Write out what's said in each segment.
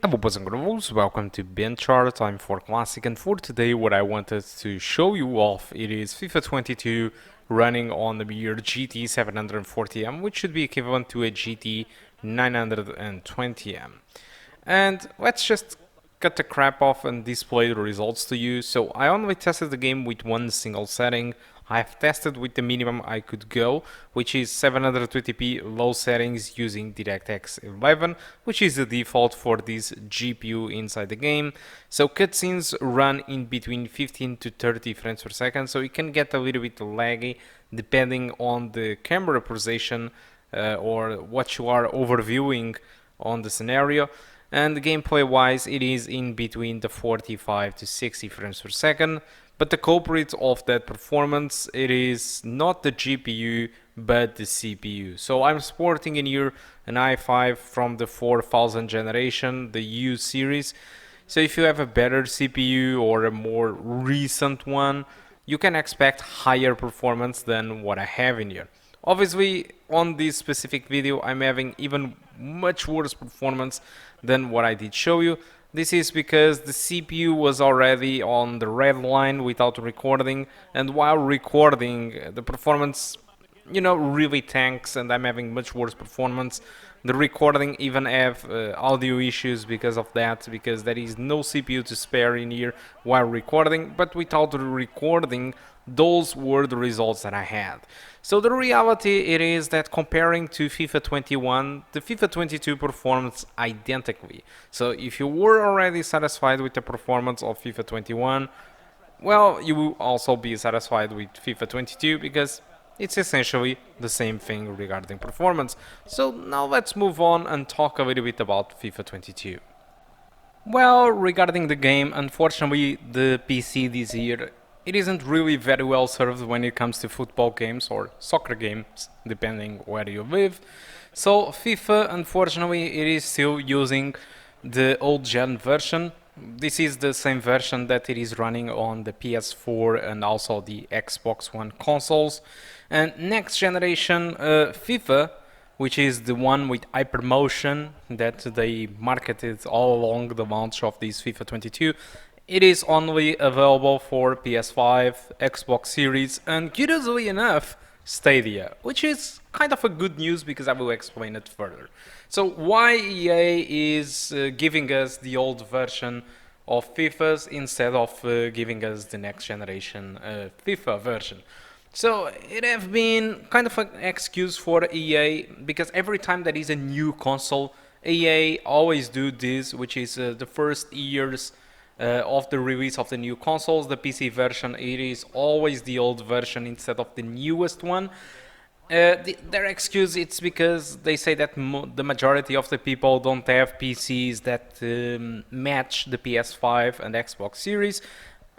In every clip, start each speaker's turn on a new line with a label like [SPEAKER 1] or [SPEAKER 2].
[SPEAKER 1] Hello boys and girls, welcome to BenchART. I'm for Classic, and for today what I wanted to show you off, it is FIFA 22 running on the Nvidia GT 740M, which should be equivalent to a GT 920M. And let's just cut the crap off and display the results to you. So I only tested the game with one single setting. I've tested with the minimum I could go, which is 720p low settings using DirectX 11, which is the default for this GPU inside the game. So cutscenes run in between 15 to 30 frames per second, so it can get a little bit laggy depending on the camera position or what you are overviewing on the scenario. And gameplay wise, it is in between the 45 to 60 frames per second. But the culprit of that performance, it is not the GPU, but the CPU. So I'm sporting in here an i5 from the 4000 generation, the U series. So if you have a better CPU or a more recent one, you can expect higher performance than what I have in here. Obviously, on this specific video, I'm having even much worse performance than what I did show you. This is because the CPU was already on the red line without recording, and while recording, the performance, really tanks, and I'm having much worse performance. The recording even have audio issues because of that, because there is no CPU to spare in here while recording, but without the recording, those were the results that I had. So the reality it is that comparing to FIFA 21, the FIFA 22 performs identically. So if you were already satisfied with the performance of FIFA 21, well, you will also be satisfied with FIFA 22 because it's essentially the same thing regarding performance. So now let's move on and talk a little bit about FIFA 22. Well, regarding the game, unfortunately the PC this year, it isn't really very well served when it comes to football games or soccer games, depending where you live. So FIFA, unfortunately, it is still using the old gen version. This is the same version that it is running on the PS4 and also the Xbox One consoles. And next generation FIFA, which is the one with hypermotion that they marketed all along the launch of this FIFA 22, it is only available for PS5, Xbox Series, and curiously enough, Stadia, which is kind of a good news because I will explain it further. So why EA is giving us the old version of FIFAs instead of giving us the next generation FIFA version? So it have been kind of an excuse for EA because every time there is a new console, EA always do this, which is the first years of the release of the new consoles, the PC version, it is always the old version instead of the newest one. Their excuse it's because they say that the majority of the people don't have PCs that match the PS5 and Xbox Series.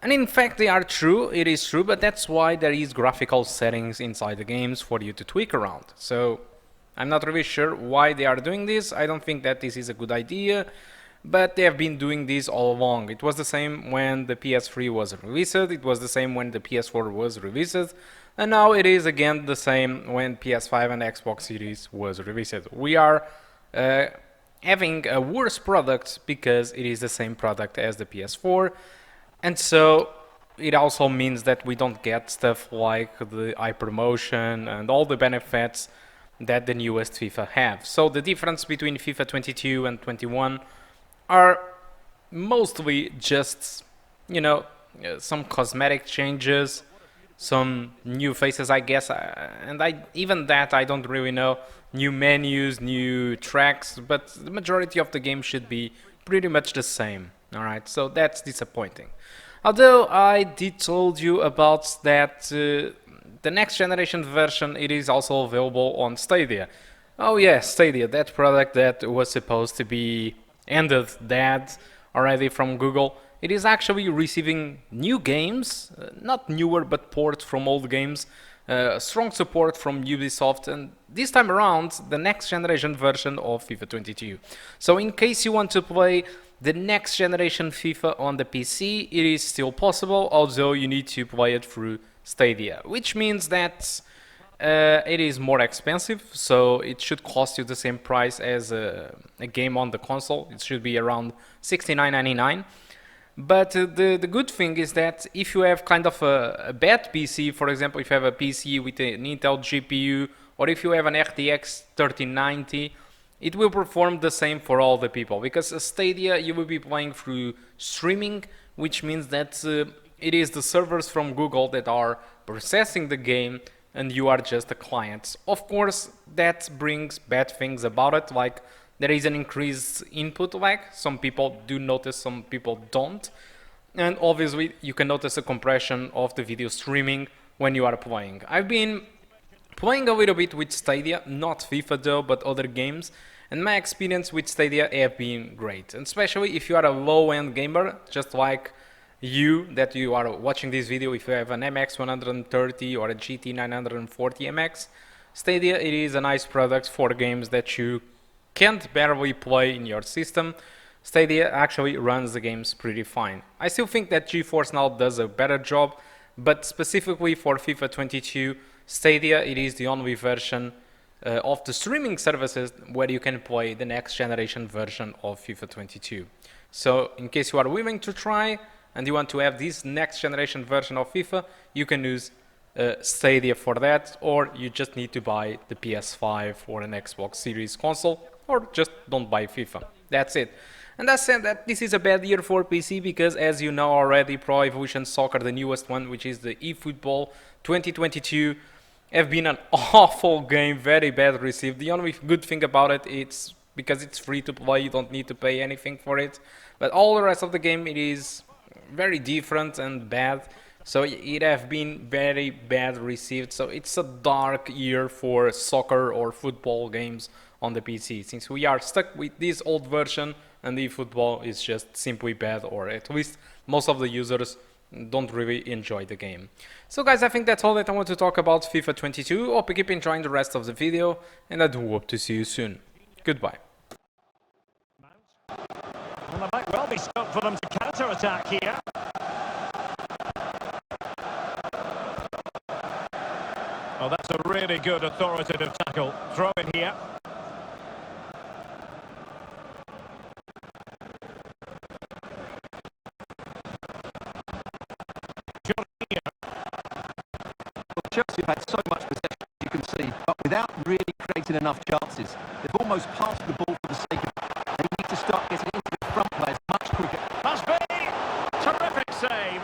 [SPEAKER 1] And in fact they are true, it is true, but that's why there is graphical settings inside the games for you to tweak around. So I'm not really sure why they are doing this. I don't think that this is a good idea. But they have been doing this all along. It was the same when the PS3 was released, it was the same when the PS4 was released, and now it is again the same when PS5 and Xbox Series was released. We are having a worse product because it is the same product as the PS4, and so it also means that we don't get stuff like the hypermotion and all the benefits that the newest FIFA have. So the difference between FIFA 22 and 21 are mostly just, some cosmetic changes, some new faces, I guess, and even that I don't really know, new menus, new tracks, but the majority of the game should be pretty much the same. Alright, so that's disappointing. Although I did told you about that the next generation version, it is also available on Stadia. Oh yeah, Stadia, that product that was supposed to be ended dead already from Google. It is actually receiving new games, not newer but ports from old games, strong support from Ubisoft, and this time around the next generation version of FIFA 22. So in case you want to play the next generation FIFA on the PC, it is still possible, although you need to play it through Stadia, which means that It is more expensive, so it should cost you the same price as a game on the console. It should be around $69.99. But the good thing is that if you have kind of a bad PC, for example, if you have a PC with an Intel GPU, or if you have an RTX 3090, it will perform the same for all the people. Because Stadia, you will be playing through streaming, which means that it is the servers from Google that are processing the game, and you are just a client. Of course, that brings bad things about it, like there is an increased input lag. Some people do notice, some people don't. And obviously, you can notice a compression of the video streaming when you are playing. I've been playing a little bit with Stadia, not FIFA though, but other games. And my experience with Stadia have been great. And especially if you are a low-end gamer, just like you that you are watching this video, if you have an MX 130 or a GT 940 MX, Stadia, it is a nice product for games that you can't barely play in your system. Stadia actually runs the games pretty fine. I still think that GeForce Now does a better job, but specifically for FIFA 22, Stadia, it is the only version of the streaming services where you can play the next generation version of FIFA 22. So in case you are willing to try and you want to have this next generation version of FIFA, you can use Stadia for that, or you just need to buy the PS5 or an Xbox Series console, or just don't buy FIFA. That's it. And I said that this is a bad year for PC because, as you know already, Pro Evolution Soccer, the newest one, which is the eFootball 2022, have been an awful game, very bad received. The only good thing about it is because it's free to play, you don't need to pay anything for it. But all the rest of the game, it is very different and bad. So it have been very bad received. So it's a dark year for soccer or football games on the PC, since we are stuck with this old version and the football is just simply bad, or at least most of the users don't really enjoy the game. So guys, I think that's all that I want to talk about FIFA 22. Hope you keep enjoying the rest of the video, and I do hope to see you soon. Goodbye.
[SPEAKER 2] Well, there might well be scope for them to counter-attack here. Oh, that's a really good authoritative tackle. Throw in here.
[SPEAKER 3] Chelsea have had so much possession, you can see, but without really creating enough chances. They've almost passed the ball for the sake of it. They need to start getting into the front players much quicker.
[SPEAKER 2] Must be! Terrific save!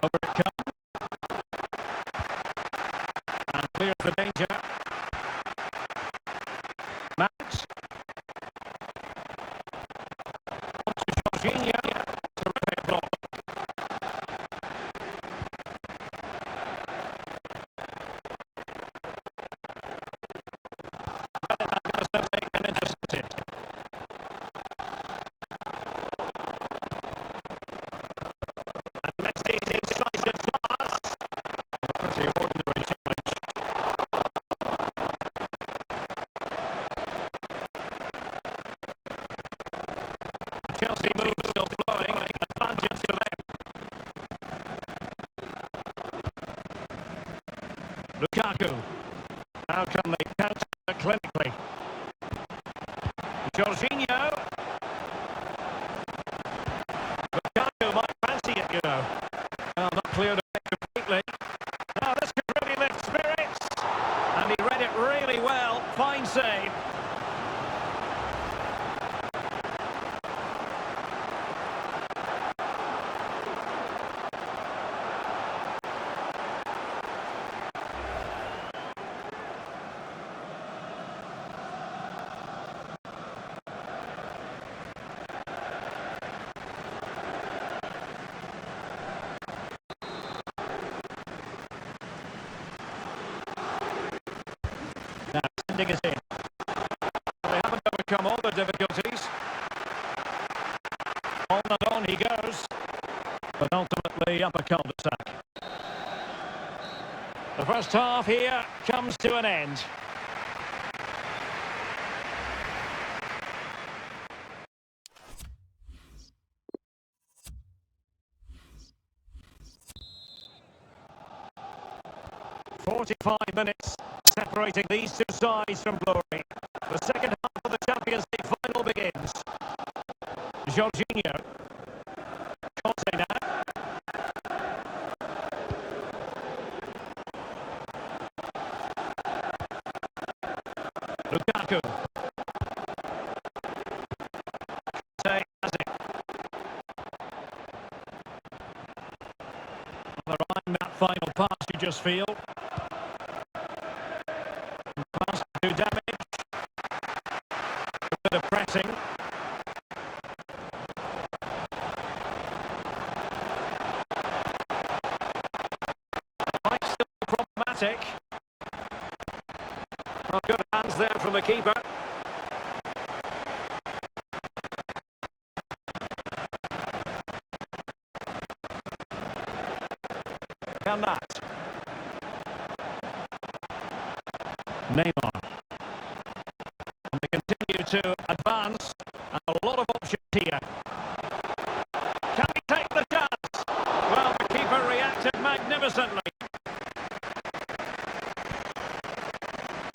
[SPEAKER 2] Over it comes. And clears the danger. Max. On to Jorginho. Terrific block. And intercepted. And Messi's incisive pass. Pretty ordinary challenge. Chelsea move still flowing. Advantage to them. Lukaku. How can they counter clinically? Jorginho. Lukaku might fancy it, you know. Well, not cleared away completely. Now this could really lift spirits. And he read it really well. Fine save. Now sending it in. They haven't overcome all the difficulties. On and on he goes. up a cul-de-sac. The first half here comes to an end. "45 minutes separating these two sides from glory. The second half of the Champions League final begins. Jorginho. Conte now. Lukaku. Conte has it. They're eyeing that final pass, you just feel. Pass to do damage. A bit of pressing. Might still be problematic. Well, good hands there from the keeper. Bernat. Neymar. And they continue to advance, and a lot of options here. Can he take the chance? Well, the keeper reacted magnificently.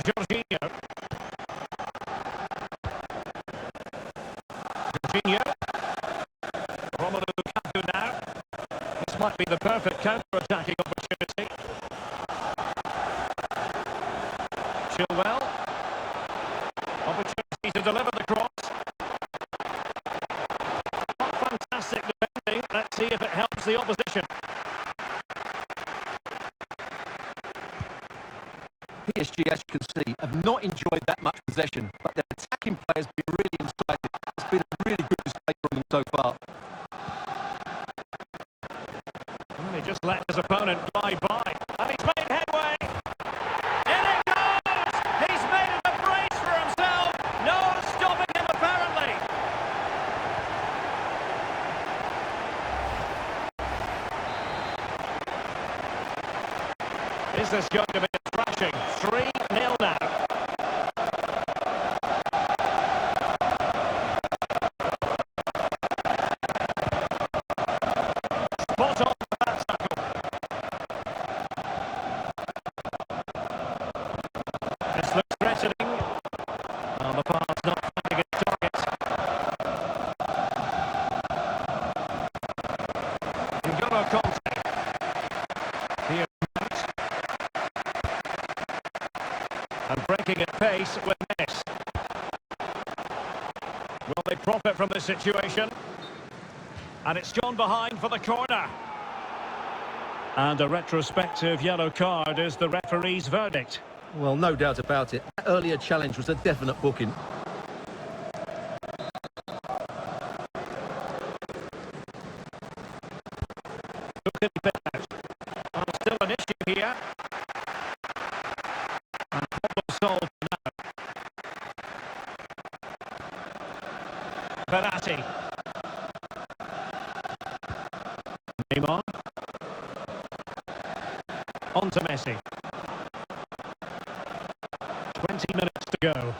[SPEAKER 2] Jorginho. Romelu Lukaku now. This might be the perfect counter-attacking opportunity. Chilwell. Opportunity to deliver the cross. Not fantastic defending. Let's see if it helps the opposition.
[SPEAKER 3] PSG, as you can see, have not enjoyed that much possession, but their attacking play has been really incisive. It's been a really good display from them so far.
[SPEAKER 2] Well, he just let his opponent glide by, and he's made headway. In it goes! He's made it a brace for himself. No stopping him, apparently. Is this going to be a thrashing? 3-0 now. Spot on for that tackle. This looks threatening. Oh, the pass not finding its target. N'Golo Conte. Here, and breaking at pace with this. Will they profit from this situation? And it's John behind for the corner. And a retrospective yellow card is the referee's verdict.
[SPEAKER 3] Well, no doubt about it. That earlier challenge was a definite booking.
[SPEAKER 2] Who can he pick out? Well, still an issue here. And problem solved now. Verratti. Neymar. On to Messi. 20 minutes to go.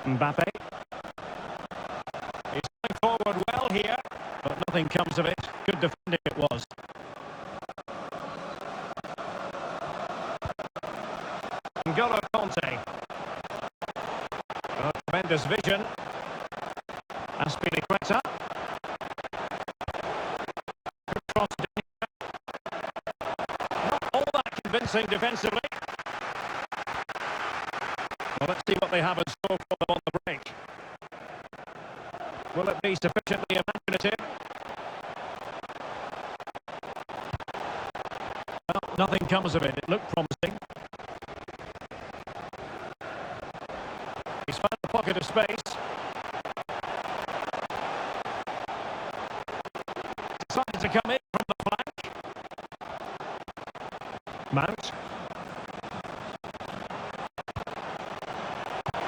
[SPEAKER 2] Mbappe. He's going forward well here, but nothing comes of it. Good defending it was. N'Golo Conte. Oh, tremendous vision. Aspilicueta. Good cross in here. Not all that convincing defensively. Well, let's see what they have in store for them on the break. Will it be sufficiently imaginative? Well, nothing comes of it. It looked promising. He's found a pocket of space. Decided to come in from the flank. Mount.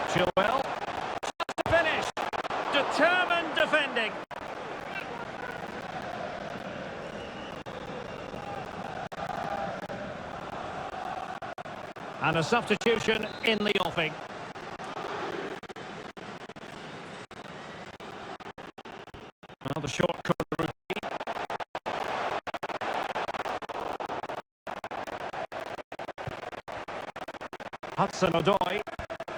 [SPEAKER 2] Chilwell. Just to finish. Determined defending. And a substitution in the offing. Well, the short corner routine. Hudson-Odoi.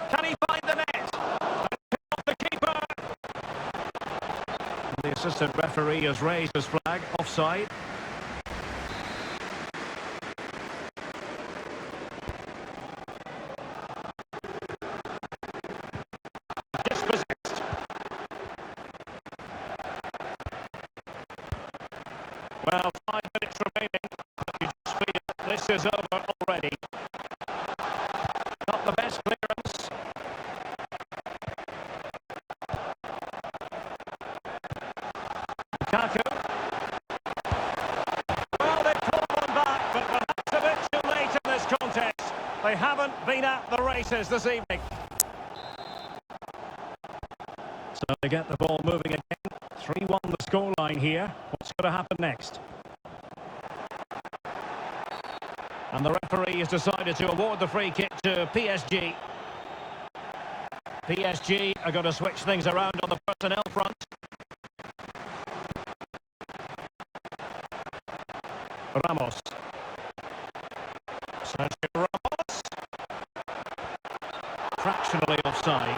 [SPEAKER 2] Can he find the net? Off the keeper. And the assistant referee has raised his flag. Offside. Dispossessed. Well, 5 minutes remaining. You just feel this is over already. Not the best clearance. Lukaku. Well, they've clawed one back, but perhaps a bit too late in this contest. They haven't been at the races this evening. So they get the ball moving again. 3-1 the scoreline here. What's going to happen next? And the referee has decided to award the free kick to PSG. PSG are going to switch things around on the personnel front. Ramos. Sergio Ramos. Fractionally offside.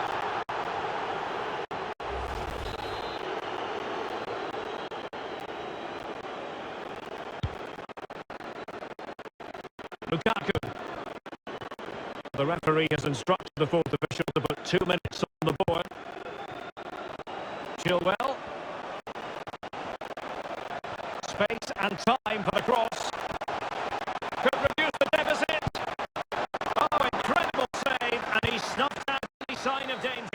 [SPEAKER 2] Lukaku. The referee has instructed the fourth official to put 2 minutes on the board. Chilwell. Space and time for the cross. Could reduce the deficit. Oh, incredible save, and he snuffed out any sign of danger.